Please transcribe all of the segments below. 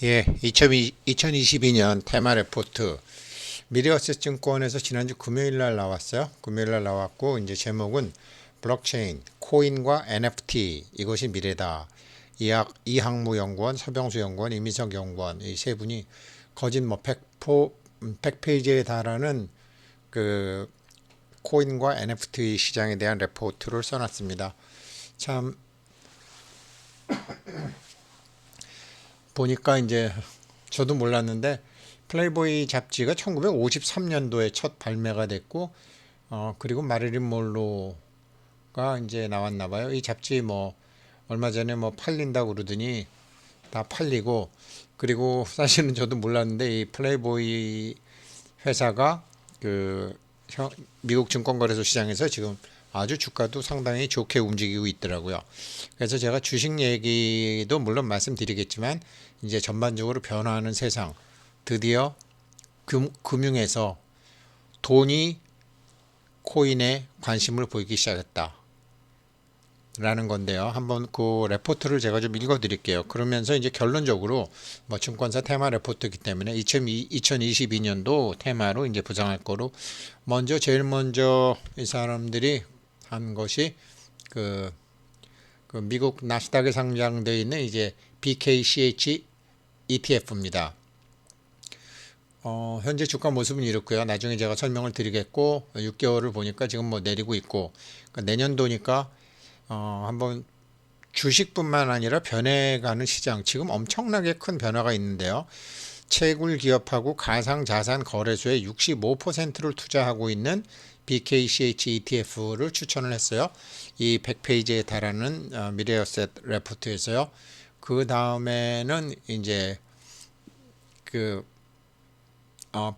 예, 2022년 테마 레포트 미래어셋증권에서 지난주 금요일 날 나왔어요. 금요일 날 나왔고 이제 제목은 블록체인, 코인과 NFT 이것이 미래다. 이학무 연구원, 서병수 연구원, 이민석 연구원 이 세 분이 거진 뭐 100페이지에 달하는 그 코인과 NFT 시장에 대한 레포트를 써놨습니다. 참 보니까 이제 저도 몰랐는데 플레이보이 잡지가 1953년도에 첫 발매가 됐고 그리고 마릴린 monroe가 이제 나왔나 봐요. 이 잡지 뭐 얼마 전에 뭐 팔린다고 그러더니 다 팔리고 그리고 사실은 저도 몰랐는데 이 플레이보이 회사가 그 미국 증권거래소 시장에서 지금 아주 주가도 상당히 좋게 움직이고 있더라고요. 그래서 제가 주식 얘기도 물론 말씀드리겠지만 이제 전반적으로 변화하는 세상, 드디어 금융에서 돈이 코인에 관심을 보이기 시작했다. 라는 건데요. 한번 그 레포트를 제가 좀 읽어 드릴게요. 그러면서 이제 결론적으로 뭐 증권사 테마 레포트이기 때문에 2022년도 테마로 이제 부정할 거로 제일 먼저 이 사람들이 한 것이 그, 그 미국 나스닥에 상장되어 있는 이제 BKCH ETF입니다. 현재 주가 모습은 이렇고요. 나중에 제가 설명을 드리겠고 6개월을 보니까 지금 뭐 내리고 있고 그러니까 내년도니까 한번 주식뿐만 아니라 변해가는 시장 지금 엄청나게 큰 변화가 있는데요. 채굴 기업하고 가상자산 거래소의 65%를 투자하고 있는 BKCH ETF를 추천을 했어요. 이 100페이지에 달하는 미래어셋 레포트에서요. 그 다음에는 이제 그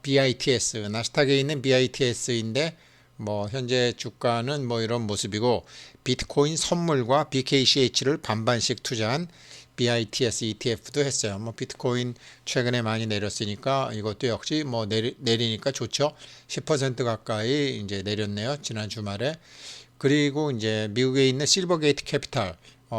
BITS 나스닥에 있는 BITS인데 뭐 현재 주가는 뭐 이런 모습이고 비트코인 선물과 BKCH를 반반씩 투자한 BITS ETF도 했어요. 뭐 비트코인 최근에 많이 내렸으니까 이것도 역시 뭐 내리니까 좋죠. 10% 가까이 이제 내렸네요. 지난 주말에. 그리고 이제 미국에 있는 실버게이트 캐피탈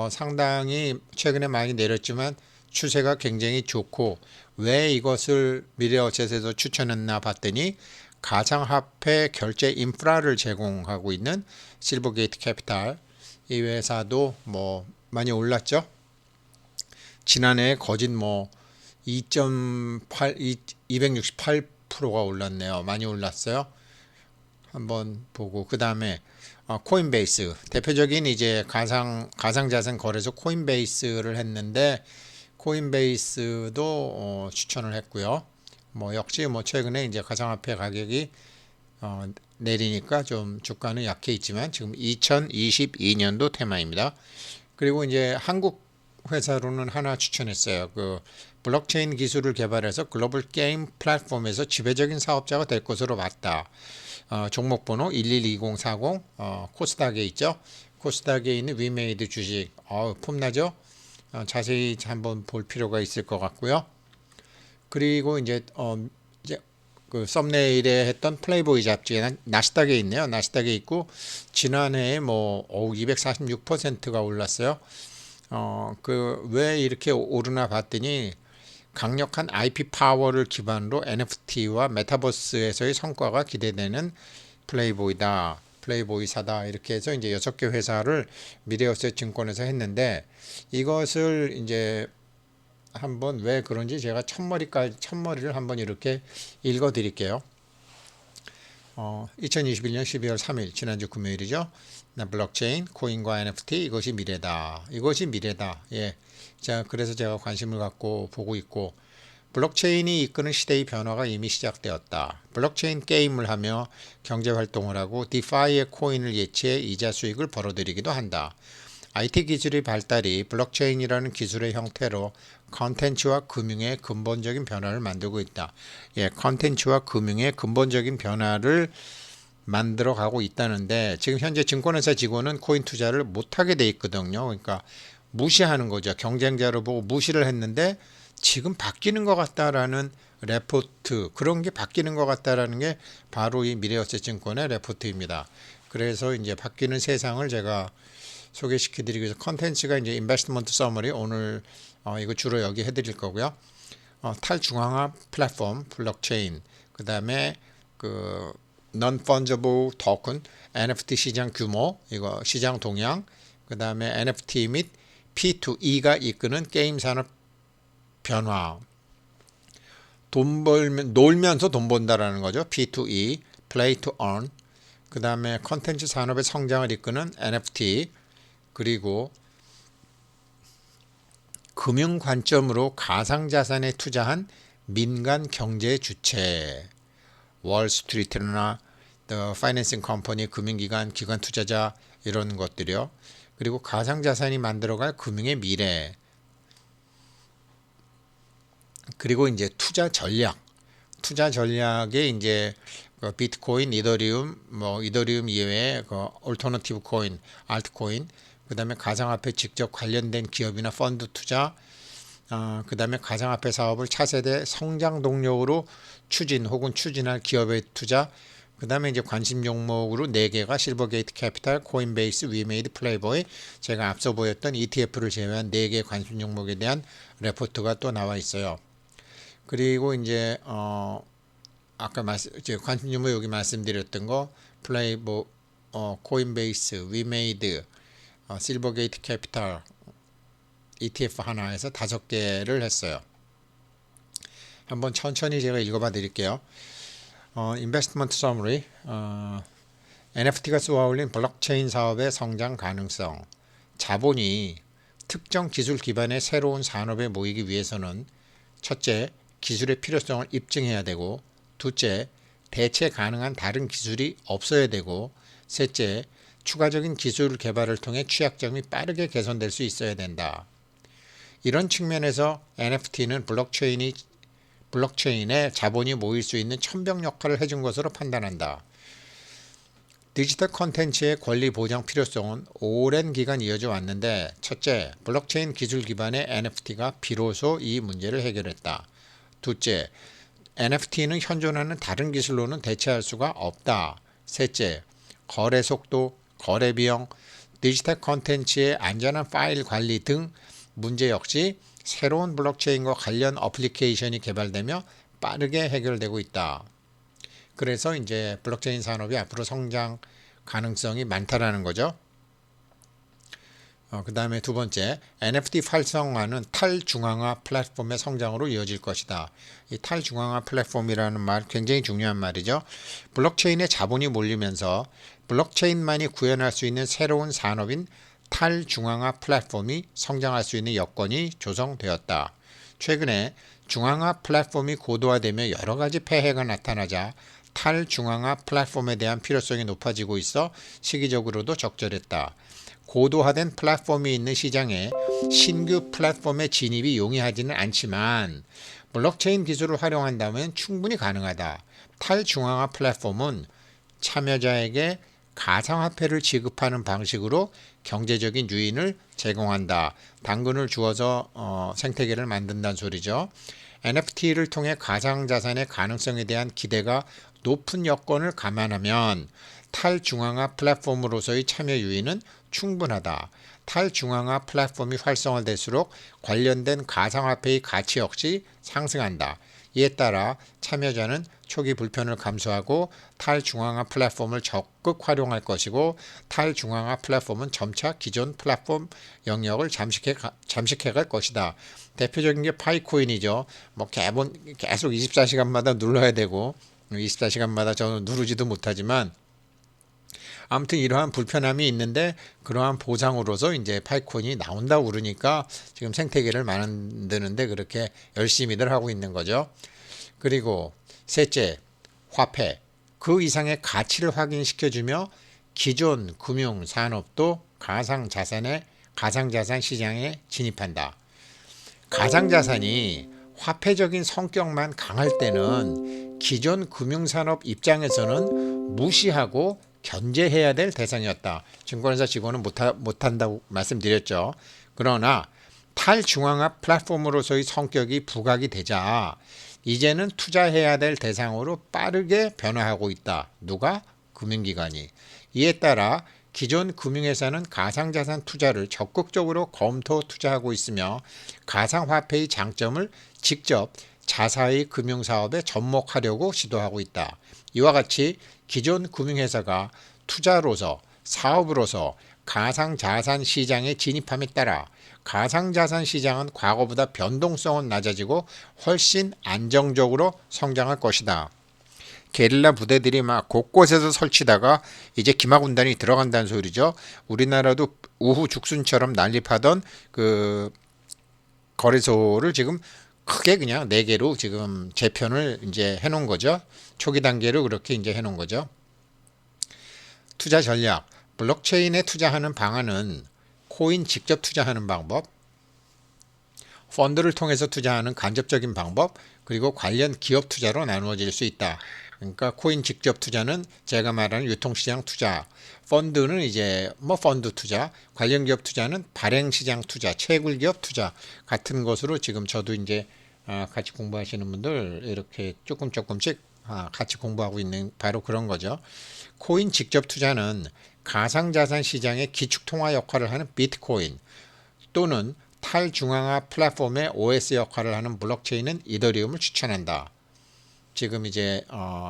상당히 최근에 많이 내렸지만 추세가 굉장히 좋고 왜 이것을 미래어셋에서 추천했나 봤더니 가상화폐 결제 인프라를 제공하고 있는 실버게이트 캐피탈 이 회사도 뭐 많이 올랐죠. 지난해 거진 뭐 268%가 올랐네요. 많이 올랐어요. 한번 보고 그 다음에 코인베이스 대표적인 이제 가상자산 거래소 코인베이스를 했는데 코인베이스도 추천을 했고요. 뭐 역시 뭐 최근에 이제 가상화폐 가격이 내리니까 좀 주가는 약해 있지만 지금 2022년도 테마입니다. 그리고 이제 한국 회사로는 하나 추천했어요. 그 블록체인 기술을 개발해서 글로벌 게임 플랫폼에서 지배적인 사업자가 될 것으로 봤다. 종목번호 112040 코스닥에 있죠. 코스닥에 있는 위메이드 주식 폼나죠. 자세히 한번 볼 필요가 있을 것 같고요. 그리고 이제 그 썸네일에 했던 플레이보이 잡지에 나스닥에 있네요. 나스닥에 있고 지난해에 뭐 246%가 올랐어요. 그 왜 이렇게 오르나 봤더니 강력한 IP 파워를 기반으로 NFT와 메타버스에서의 성과가 기대되는 플레이보이다. 플레이보이사다. 이렇게 해서 이제 6개 회사를 미래어셋 증권에서 했는데 이것을 이제 한번 왜 그런지 제가 첫머리를 한번 이렇게 읽어 드릴게요. 2021년 12월 3일 지난주 금요일이죠. 블록체인, 코인과 NFT 이것이 미래다. 이것이 미래다. 예. 자, 그래서 제가 관심을 갖고 보고 있고 블록체인이 이끄는 시대의 변화가 이미 시작되었다. 블록체인 게임을 하며 경제 활동을 하고 디파이의 코인을 예치해 이자 수익을 벌어들이기도 한다. IT 기술의 발달이 블록체인이라는 기술의 형태로 컨텐츠와 금융의 근본적인 변화를 만들고 있다. 예, 컨텐츠와 금융의 근본적인 변화를 만들어 가고 있다는데 지금 현재 증권회사 직원은 코인 투자를 못하게 돼 있거든요. 그러니까 무시하는 거죠. 경쟁자를 보고 무시를 했는데 지금 바뀌는 것 같다라는 레포트 그런 게 바뀌는 것 같다라는 게 바로 이 미래어셋 증권의 레포트입니다. 그래서 이제 바뀌는 세상을 제가 소개시켜드리기 위해서 컨텐츠가 이제 인베스트먼트 서머리 오늘 이거 주로 여기 해드릴 거고요. 탈중앙화 플랫폼, 블록체인, 그 다음에 그 Non-Fungible Token, NFT 시장 규모, 이거 시장 동향, 그 다음에 NFT 및 P2E가 이끄는 게임 산업 변화. 놀면서 돈 번다라는 거죠. P2E, Play to Earn. 그 다음에 컨텐츠 산업의 성장을 이끄는 NFT, 그리고 금융 관점으로 가상자산에 투자한 민간 경제 주체, 월스트리트나 파이낸싱 컴퍼니, 금융기관, 기관 투자자 이런 것들이요. 그리고 가상자산이 만들어갈 금융의 미래, 그리고 이제 투자 전략에 이제 그 비트코인, 이더리움 이외에 그 얼터너티브 코인, 알트코인, 그 다음에 가상화폐 직접 관련된 기업이나 펀드 투자, 그 다음에 가상화폐 사업을 차세대 성장 동력으로 추진 혹은 추진할 기업의 투자, 그 다음에 이제 관심 종목으로 4개가 실버게이트 캐피탈, 코인베이스, 위메이드, 플레이보이, 제가 앞서 보였던 ETF를 제외한 4개의 관심 종목에 대한 레포트가 또 나와 있어요. 그리고 이제 아까 관심 종목 여기 말씀드렸던 거 코인베이스, 위메이드, 실버게이트 캐피탈, ETF 하나에서 5개를 했어요. 한번 천천히 제가 읽어봐 드릴게요. 인베스트먼트 서머리, NFT가 쏘아올린 블록체인 사업의 성장 가능성. 자본이 특정 기술 기반의 새로운 산업에 모이기 위해서는 첫째, 기술의 필요성을 입증해야 되고, 둘째, 대체 가능한 다른 기술이 없어야 되고, 셋째, 추가적인 기술 개발을 통해 취약점이 빠르게 개선될 수 있어야 된다. 이런 측면에서 NFT는 블록체인에 자본이 모일 수 있는 천병 역할을 해준 것으로 판단한다. 디지털 콘텐츠의 권리 보장 필요성은 오랜 기간 이어져 왔는데, 첫째, 블록체인 기술 기반의 NFT가 비로소 이 문제를 해결했다. 둘째, NFT는 현존하는 다른 기술로는 대체할 수가 없다. 셋째, 거래 속도, 거래 비용, 디지털 콘텐츠의 안전한 파일 관리 등 문제 역시 새로운 블록체인과 관련 어플리케이션이 개발되며 빠르게 해결되고 있다. 그래서 이제 블록체인 산업이 앞으로 성장 가능성이 많다라는 거죠. 그 다음에 두 번째, NFT 활성화는 탈중앙화 플랫폼의 성장으로 이어질 것이다. 이 탈중앙화 플랫폼이라는 말 굉장히 중요한 말이죠. 블록체인에 자본이 몰리면서 블록체인만이 구현할 수 있는 새로운 산업인 탈중앙화 플랫폼이 성장할 수 있는 여건이 조성되었다. 최근에 중앙화 플랫폼이 고도화되며 여러 가지 폐해가 나타나자 탈중앙화 플랫폼에 대한 필요성이 높아지고 있어 시기적으로도 적절했다. 고도화된 플랫폼이 있는 시장에 신규 플랫폼의 진입이 용이하지는 않지만 블록체인 기술을 활용한다면 충분히 가능하다. 탈중앙화 플랫폼은 참여자에게 가상화폐를 지급하는 방식으로 경제적인 유인을 제공한다. 당근을 주어서 생태계를 만든다는 소리죠. NFT를 통해 가상자산의 가능성에 대한 기대가 높은 여건을 감안하면 탈중앙화 플랫폼으로서의 참여 유인은 충분하다. 탈중앙화 플랫폼이 활성화될수록 관련된 가상화폐의 가치 역시 상승한다. 이에 따라 참여자는 초기 불편을 감수하고 탈중앙화 플랫폼을 적극 활용할 것이고, 탈중앙화 플랫폼은 점차 기존 플랫폼 영역을 잠식해갈 것이다. 대표적인 게 파이코인이죠. 계속 24시간마다 눌러야 되고 24시간마다 저는 누르지도 못하지만, 아무튼 이러한 불편함이 있는데 그러한 보상으로서 이제 파이코인이 나온다고 그러니까 지금 생태계를 만드는데 그렇게 열심히들 하고 있는 거죠. 그리고 셋째, 화폐. 그 이상의 가치를 확인시켜주며 기존 금융 산업도 가상자산 시장에 진입한다. 가상자산이 화폐적인 성격만 강할 때는 기존 금융산업 입장에서는 무시하고 견제해야 될 대상이었다. 증권회사 직원은 못한다고 말씀드렸죠. 그러나 탈중앙화 플랫폼으로서의 성격이 부각이 되자 이제는 투자해야 될 대상으로 빠르게 변화하고 있다. 누가? 금융기관이. 이에 따라 기존 금융회사는 가상자산 투자를 적극적으로 검토 투자하고 있으며 가상화폐의 장점을 직접 자사의 금융사업에 접목하려고 시도하고 있다. 이와 같이 기존 금융회사가 투자로서 사업으로서 가상자산 시장에 진입함에 따라 가상자산 시장은 과거보다 변동성은 낮아지고 훨씬 안정적으로 성장할 것이다. 게릴라 부대들이 막 곳곳에서 설치다가 이제 기마군단이 들어간다는 소리죠. 우리나라도 우후 죽순처럼 난립하던 그 거래소를 지금 크게 그냥 4개로 지금 재편을 이제 해놓은 거죠. 초기 단계로 그렇게 이제 해놓은 거죠. 투자 전략. 블록체인에 투자하는 방안은 코인 직접 투자하는 방법, 펀드를 통해서 투자하는 간접적인 방법, 그리고 관련 기업 투자로 나누어질 수 있다. 그러니까 코인 직접 투자는 제가 말하는 유통시장 투자, 펀드는 이제 뭐 펀드 투자, 관련 기업 투자는 발행시장 투자, 채굴기업 투자 같은 것으로 지금 저도 이제 같이 공부하시는 분들 이렇게 조금씩 같이 공부하고 있는 바로 그런 거죠. 코인 직접 투자는 가상자산 시장의 기축통화 역할을 하는 비트코인 또는 탈중앙화 플랫폼의 OS 역할을 하는 블록체인은 이더리움을 추천한다. 지금 이제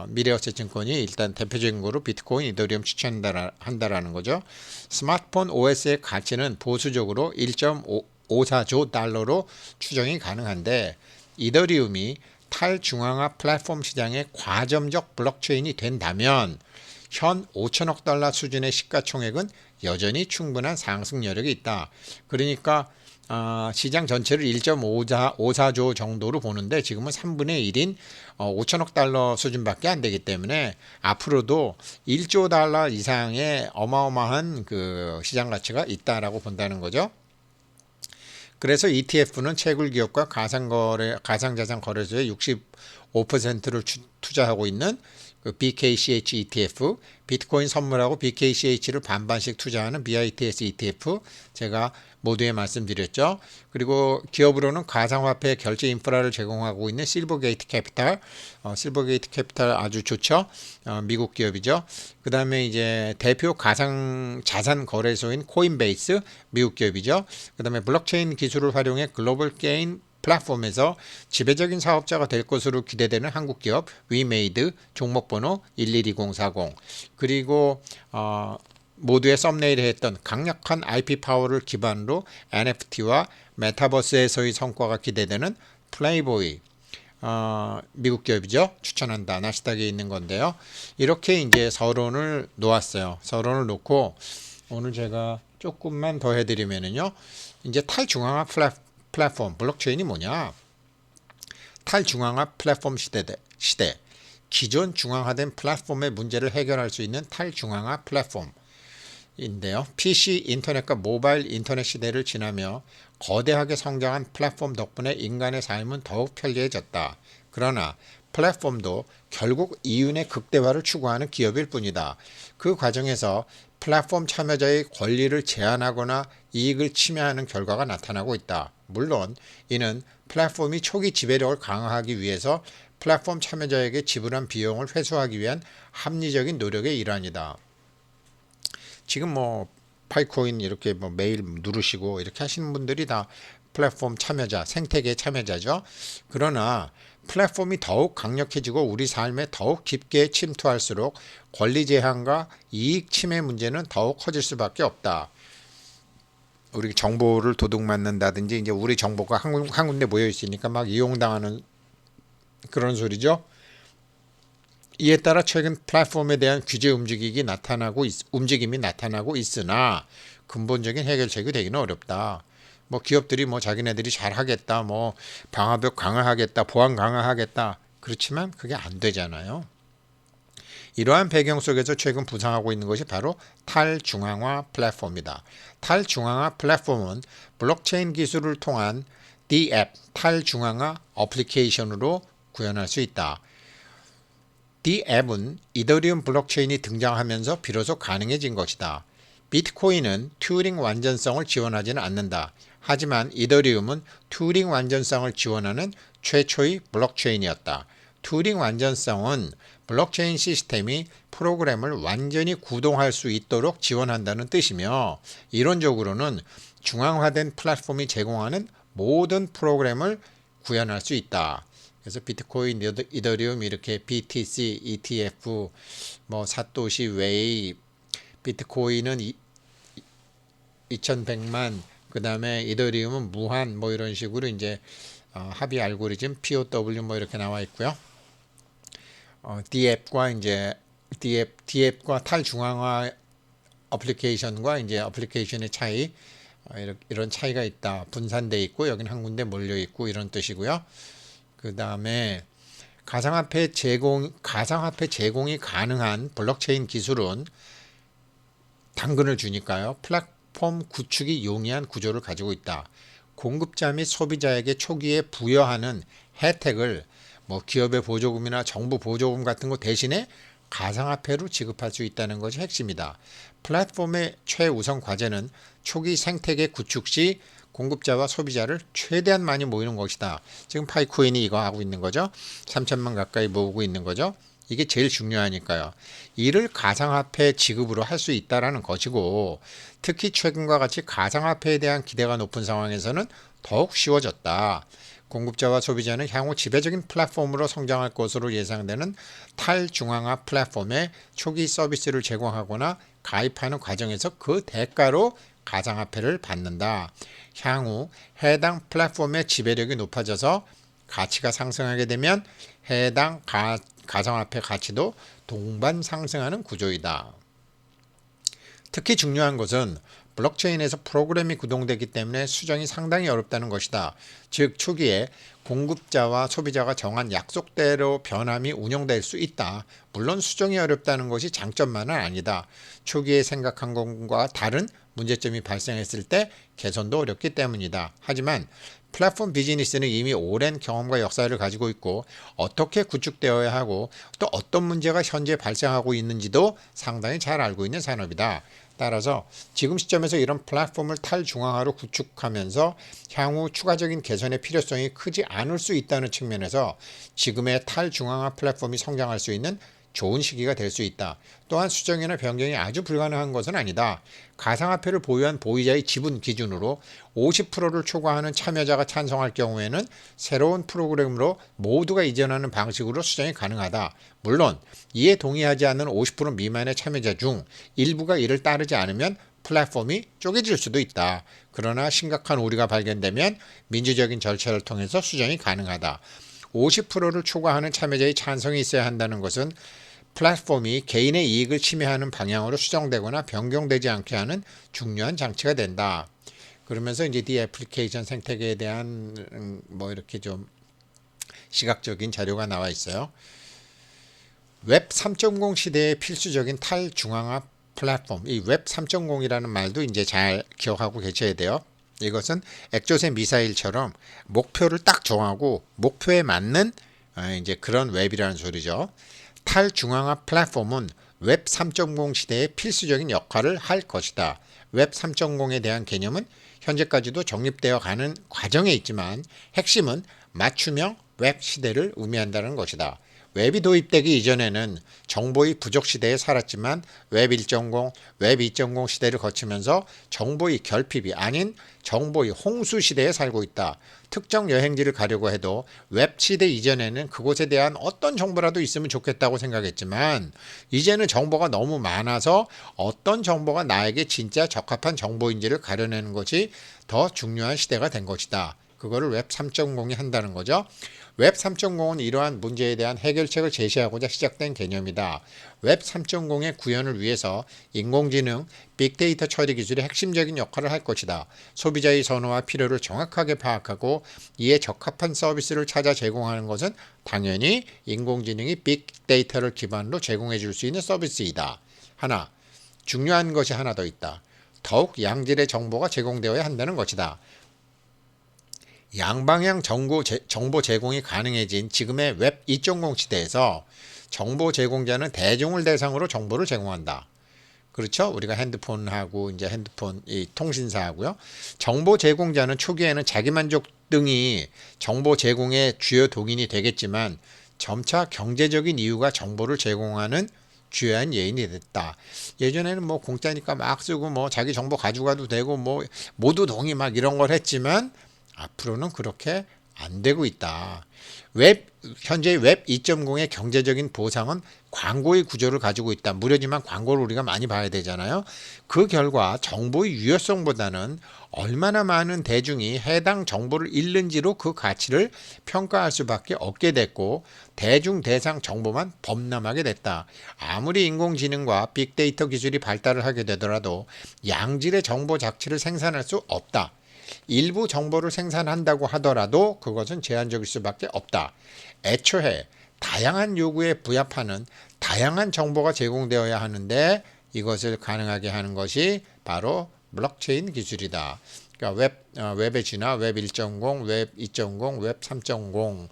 미래어셋증권이 일단 대표적인 거로 비트코인, 이더리움 추천한다라는 거죠. 스마트폰 OS의 가치는 보수적으로 1.54조 달러로 추정이 가능한데 이더리움이 탈중앙화 플랫폼 시장의 과점적 블록체인이 된다면 현 5천억 달러 수준의 시가총액은 여전히 충분한 상승 여력이 있다. 그러니까 시장 전체를 1.54조 정도로 보는데 지금은 3분의 1인 5천억 달러 수준밖에 안 되기 때문에 앞으로도 1조 달러 이상의 어마어마한 그 시장 가치가 있다라고 본다는 거죠. 그래서 ETF는 채굴기업과 가상자산 거래소의 65%를 투자하고 있는 그 BKCH ETF, 비트코인 선물하고 BKCH를 반반씩 투자하는 BITS ETF 제가 모두에 말씀드렸죠. 그리고 기업으로는 가상화폐 결제 인프라를 제공하고 있는 실버게이트 캐피탈, 실버게이트 캐피탈 아주 좋죠. 미국 기업이죠. 그 다음에 이제 대표 가상자산 거래소인 코인베이스, 미국 기업이죠. 그 다음에 블록체인 기술을 활용해 글로벌 게임 플랫폼에서 지배적인 사업자가 될 것으로 기대되는 한국 기업 위메이드 종목번호 112040 그리고 모두의 썸네일에 했던 강력한 IP 파워를 기반으로 NFT와 메타버스에서의 성과가 기대되는 플레이보이 미국 기업이죠. 추천한다. 나스닥에 있는 건데요. 이렇게 이제 서론을 놓았어요. 서론을 놓고 오늘 제가 조금만 더 해드리면은요. 이제 탈중앙화 플랫폼 블록체인이 뭐냐? 탈중앙화 플랫폼 시대. 기존 중앙화된 플랫폼의 문제를 해결할 수 있는 탈중앙화 플랫폼인데요. PC 인터넷과 모바일 인터넷 시대를 지나며 거대하게 성장한 플랫폼 덕분에 인간의 삶은 더욱 편리해졌다. 그러나 플랫폼도 결국 이윤의 극대화를 추구하는 기업일 뿐이다. 그 과정에서 플랫폼 참여자의 권리를 제한하거나 이익을 침해하는 결과가 나타나고 있다. 물론 이는 플랫폼이 초기 지배력을 강화하기 위해서 플랫폼 참여자에게 지불한 비용을 회수하기 위한 합리적인 노력의 일환이다. 지금 뭐 파이코인 이렇게 뭐 매일 누르시고 이렇게 하시는 분들이 다 플랫폼 참여자, 생태계 참여자죠. 그러나 플랫폼이 더욱 강력해지고 우리 삶에 더욱 깊게 침투할수록 권리 제한과 이익 침해 문제는 더욱 커질 수밖에 없다. 우리 정보를 도둑맞는다든지 이제 우리 정보가 한 군데 모여 있으니까 막 이용당하는 그런 소리죠. 이에 따라 최근 플랫폼에 대한 규제 움직임이 나타나고 있으나 근본적인 해결책이 되기는 어렵다. 뭐 기업들이 뭐 자기네들이 잘하겠다, 뭐 방화벽 강화하겠다, 보안 강화하겠다. 그렇지만 그게 안 되잖아요. 이러한 배경 속에서 최근 부상하고 있는 것이 바로 탈중앙화 플랫폼이다. 탈중앙화 플랫폼은 블록체인 기술을 통한 DApp, 탈중앙화 어플리케이션으로 구현할 수 있다. DApp은 이더리움 블록체인이 등장하면서 비로소 가능해진 것이다. 비트코인은 튜링 완전성을 지원하지는 않는다. 하지만 이더리움은 튜링 완전성을 지원하는 최초의 블록체인이었다. 튜링 완전성은 블록체인 시스템이 프로그램을 완전히 구동할 수 있도록 지원한다는 뜻이며, 이론적으로는 중앙화된 플랫폼이 제공하는 모든 프로그램을 구현할 수 있다. 그래서 비트코인, 이더리움 이렇게 BTC, ETF, 뭐 사토시 웨이, 비트코인은 2100만, 그 다음에 이더리움은 무한, 뭐 이런 식으로 이제 합의 알고리즘 POW 뭐 이렇게 나와 있고요. DApp과 이제 DApp과 탈중앙화 어플리케이션과 이제 어플리케이션의 차이, 이런 차이가 있다. 분산돼 있고 여기는 한 군데 몰려 있고 이런 뜻이고요. 그 다음에 가상화폐 제공이 가능한 블록체인 기술은 당근을 주니까요. 플랫폼 구축이 용이한 구조를 가지고 있다. 공급자 및 소비자에게 초기에 부여하는 혜택을 뭐 기업의 보조금이나 정부 보조금 같은 거 대신에 가상화폐로 지급할 수 있다는 것이 핵심이다. 플랫폼의 최우선 과제는 초기 생태계 구축 시 공급자와 소비자를 최대한 많이 모이는 것이다. 지금 파이코인이 이거 하고 있는 거죠. 3천만 가까이 모으고 있는 거죠. 이게 제일 중요하니까요. 이를 가상화폐 지급으로 할 수 있다라는 것이고, 특히 최근과 같이 가상화폐에 대한 기대가 높은 상황에서는 더욱 쉬워졌다. 공급자와 소비자는 향후 지배적인 플랫폼으로 성장할 것으로 예상되는 탈중앙화 플랫폼에 초기 서비스를 제공하거나 가입하는 과정에서 그 대가로 가상화폐를 받는다. 향후 해당 플랫폼의 지배력이 높아져서 가치가 상승하게 되면 해당 가상화폐 가치도 동반 상승하는 구조이다. 특히 중요한 것은 블록체인에서 프로그램이 구동되기 때문에 수정이 상당히 어렵다는 것이다. 즉 초기에 공급자와 소비자가 정한 약속대로 변함이 운영될 수 있다. 물론 수정이 어렵다는 것이 장점만은 아니다. 초기에 생각한 것과 다른 문제점이 발생했을 때 개선도 어렵기 때문이다. 하지만 플랫폼 비즈니스는 이미 오랜 경험과 역사를 가지고 있고 어떻게 구축되어야 하고 또 어떤 문제가 현재 발생하고 있는지도 상당히 잘 알고 있는 산업이다. 따라서 지금 시점에서 이런 플랫폼을 탈중앙화로 구축하면서 향후 추가적인 개선의 필요성이 크지 않을 수 있다는 측면에서 지금의 탈중앙화 플랫폼이 성장할 수 있는 좋은 시기가 될 수 있다. 또한 수정이나 변경이 아주 불가능한 것은 아니다. 가상화폐를 보유한 보유자의 지분 기준으로 50%를 초과하는 참여자가 찬성할 경우에는 새로운 프로그램으로 모두가 이전하는 방식으로 수정이 가능하다. 물론 이에 동의하지 않는 50% 미만의 참여자 중 일부가 이를 따르지 않으면 플랫폼이 쪼개질 수도 있다. 그러나 심각한 오류가 발견되면 민주적인 절차를 통해서 수정이 가능하다. 50%를 초과하는 참여자의 찬성이 있어야 한다는 것은 플랫폼이 개인의 이익을 침해하는 방향으로 수정되거나 변경되지 않게 하는 중요한 장치가 된다. 그러면서 이제 이 애플리케이션 생태계에 대한 뭐 이렇게 좀 시각적인 자료가 나와 있어요. 웹 3.0 시대의 필수적인 탈중앙화 플랫폼, 이 웹 3.0이라는 말도 이제 잘 기억하고 계셔야 돼요. 이것은 액조세 미사일처럼 목표를 딱 정하고 목표에 맞는 이제 그런 웹이라는 소리죠. 탈중앙화 플랫폼은 웹 3.0 시대의 필수적인 역할을 할 것이다. 웹 3.0에 대한 개념은 현재까지도 정립되어 가는 과정에 있지만 핵심은 맞춤형 웹 시대를 의미한다는 것이다. 웹이 도입되기 이전에는 정보의 부족 시대에 살았지만 웹 1.0, 웹 2.0 시대를 거치면서 정보의 결핍이 아닌 정보의 홍수 시대에 살고 있다. 특정 여행지를 가려고 해도 웹 시대 이전에는 그곳에 대한 어떤 정보라도 있으면 좋겠다고 생각했지만 이제는 정보가 너무 많아서 어떤 정보가 나에게 진짜 적합한 정보인지를 가려내는 것이 더 중요한 시대가 된 것이다. 그거를 웹 3.0이 한다는 거죠. 웹 3.0은 이러한 문제에 대한 해결책을 제시하고자 시작된 개념이다. 웹 3.0의 구현을 위해서 인공지능, 빅데이터 처리 기술이 핵심적인 역할을 할 것이다. 소비자의 선호와 필요를 정확하게 파악하고 이에 적합한 서비스를 찾아 제공하는 것은 당연히 인공지능이 빅데이터를 기반으로 제공해 줄 수 있는 서비스이다. 하나, 중요한 것이 하나 더 있다. 더욱 양질의 정보가 제공되어야 한다는 것이다. 양방향 정보 제공이 가능해진 지금의 웹 2.0 시대에서 정보 제공자는 대중을 대상으로 정보를 제공한다. 그렇죠? 우리가 핸드폰하고 이제 핸드폰 이 통신사하고요. 정보 제공자는 초기에는 자기만족 등이 정보 제공의 주요 동인이 되겠지만 점차 경제적인 이유가 정보를 제공하는 주요한 예인이 됐다. 예전에는 뭐 공짜니까 막 쓰고 뭐 자기 정보 가져가도 되고 뭐 모두 동의 막 이런 걸 했지만 앞으로는 그렇게 안 되고 있다. 현재 웹 2.0의 경제적인 보상은 광고의 구조를 가지고 있다. 무료지만 광고를 우리가 많이 봐야 되잖아요. 그 결과 정보의 유효성보다는 얼마나 많은 대중이 해당 정보를 읽는지로 그 가치를 평가할 수밖에 없게 됐고 대중 대상 정보만 범람하게 됐다. 아무리 인공지능과 빅데이터 기술이 발달을 하게 되더라도 양질의 정보 자체를 생산할 수 없다. 일부 정보를 생산한다고 하더라도 그것은 제한적일 수밖에 없다. 애초에 다양한 요구에 부합하는 다양한 정보가 제공되어야 하는데 이것을 가능하게 하는 것이 바로 블록체인 기술이다. 그러니까 웹의 진화, 웹 1.0, 웹 2.0, 웹 3.0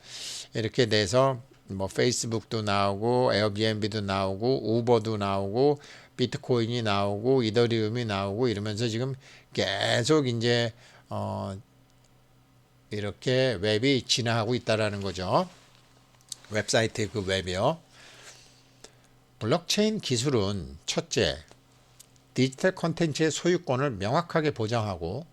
이렇게 돼서 뭐 페이스북도 나오고 에어비앤비도 나오고 우버도 나오고 비트코인이 나오고 이더리움이 나오고 이러면서 지금 계속 이제 이렇게 웹이 진화하고 있다라는 거죠. 웹사이트의 그 웹이요. 블록체인 기술은 첫째, 디지털 콘텐츠의 소유권을 명확하게 보장하고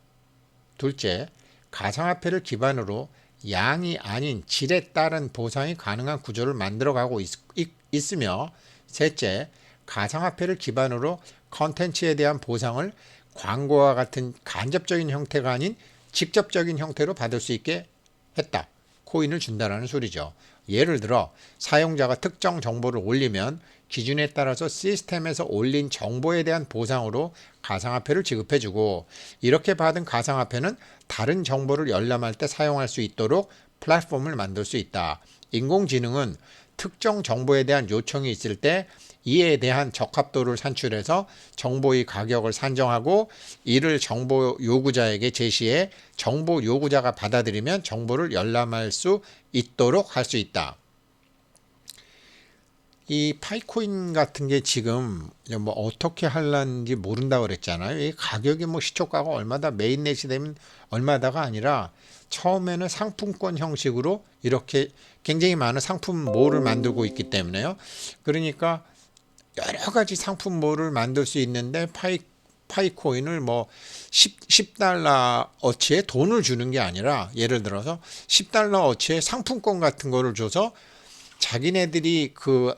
둘째, 가상화폐를 기반으로 양이 아닌 질에 따른 보상이 가능한 구조를 만들어가고 있으며 셋째, 가상화폐를 기반으로 콘텐츠에 대한 보상을 광고와 같은 간접적인 형태가 아닌 직접적인 형태로 받을 수 있게 했다. 코인을 준다라는 소리죠. 예를 들어 사용자가 특정 정보를 올리면 기준에 따라서 시스템에서 올린 정보에 대한 보상으로 가상화폐를 지급해주고 이렇게 받은 가상화폐는 다른 정보를 열람할 때 사용할 수 있도록 플랫폼을 만들 수 있다. 인공지능은 특정 정보에 대한 요청이 있을 때 이에 대한 적합도를 산출해서 정보의 가격을 산정하고 이를 정보 요구자에게 제시해 정보 요구자가 받아들이면 정보를 열람할 수 있도록 할 수 있다. 이 파이코인 같은 게 지금 뭐 어떻게 할란지 모른다고 그랬잖아요. 이 가격이 뭐 시초가가 얼마다 메인넷이 되면 얼마다가 아니라 처음에는 상품권 형식으로 이렇게 굉장히 많은 상품몰을 만들고 있기 때문에요. 그러니까 여러 가지 상품몰을 만들 수 있는데 파이코인을 뭐 10달러 어치의 돈을 주는 게 아니라 예를 들어서 10달러 어치의 상품권 같은 거를 줘서 자기네들이 그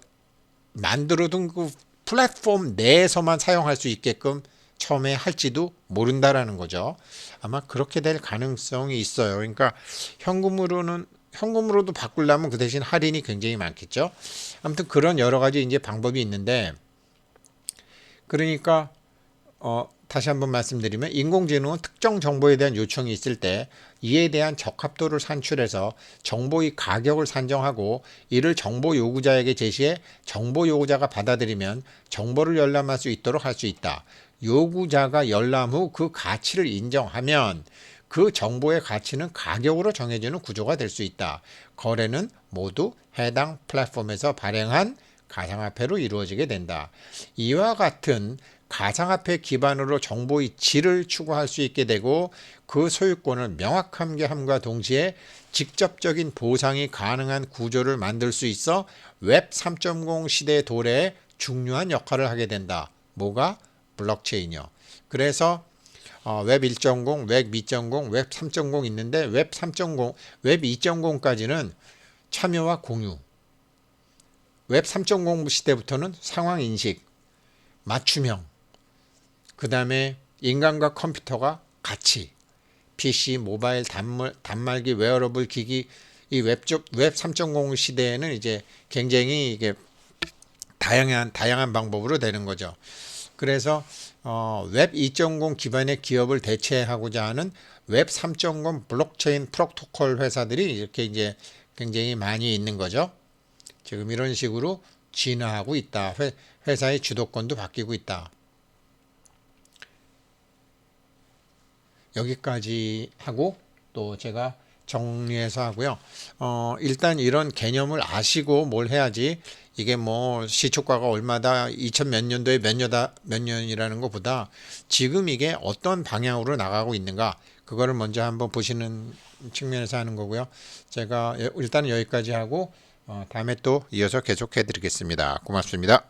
만들어둔 그 플랫폼 내에서만 사용할 수 있게끔 처음에 할지도 모른다라는 거죠. 아마 그렇게 될 가능성이 있어요. 그러니까 현금으로도 바꾸려면 그 대신 할인이 굉장히 많겠죠. 아무튼 그런 여러 가지 이제 방법이 있는데 그러니까 다시 한번 말씀드리면 인공지능은 특정 정보에 대한 요청이 있을 때 이에 대한 적합도를 산출해서 정보의 가격을 산정하고 이를 정보 요구자에게 제시해 정보 요구자가 받아들이면 정보를 열람할 수 있도록 할 수 있다. 요구자가 열람 후 그 가치를 인정하면 그 정보의 가치는 가격으로 정해지는 구조가 될 수 있다. 거래는 모두 해당 플랫폼에서 발행한 가상화폐로 이루어지게 된다. 이와 같은 가상화폐 기반으로 정보의 질을 추구할 수 있게 되고 그 소유권을 명확하게 함과 동시에 직접적인 보상이 가능한 구조를 만들 수 있어 웹 3.0 시대 도래에 중요한 역할을 하게 된다. 뭐가? 블록체인이요. 그래서 웹 1.0, 웹 2.0, 웹 3.0 있는데 웹 3.0, 웹 2.0까지는 참여와 공유, 웹 3.0 시대부터는 상황인식, 맞춤형, 그 다음에 인간과 컴퓨터가 같이 PC, 모바일, 단말기, 웨어러블 기기 이 웹 3.0 시대에는 이제 굉장히 이게 다양한 방법으로 되는 거죠. 그래서 웹 2.0 기반의 기업을 대체하고자 하는 웹 3.0 블록체인 프로토콜 회사들이 이렇게 이제 굉장히 많이 있는 거죠. 지금 이런 식으로 진화하고 있다. 회사의 주도권도 바뀌고 있다. 여기까지 하고 또 제가 정리해서 하고요. 일단 이런 개념을 아시고 뭘 해야지 이게 뭐 시초가가 얼마다 2000 몇 년도에 몇 년이라는 것보다 지금 이게 어떤 방향으로 나가고 있는가 그거를 먼저 한번 보시는 측면에서 하는 거고요. 제가 일단은 여기까지 하고 다음에 또 이어서 계속해 드리겠습니다. 고맙습니다.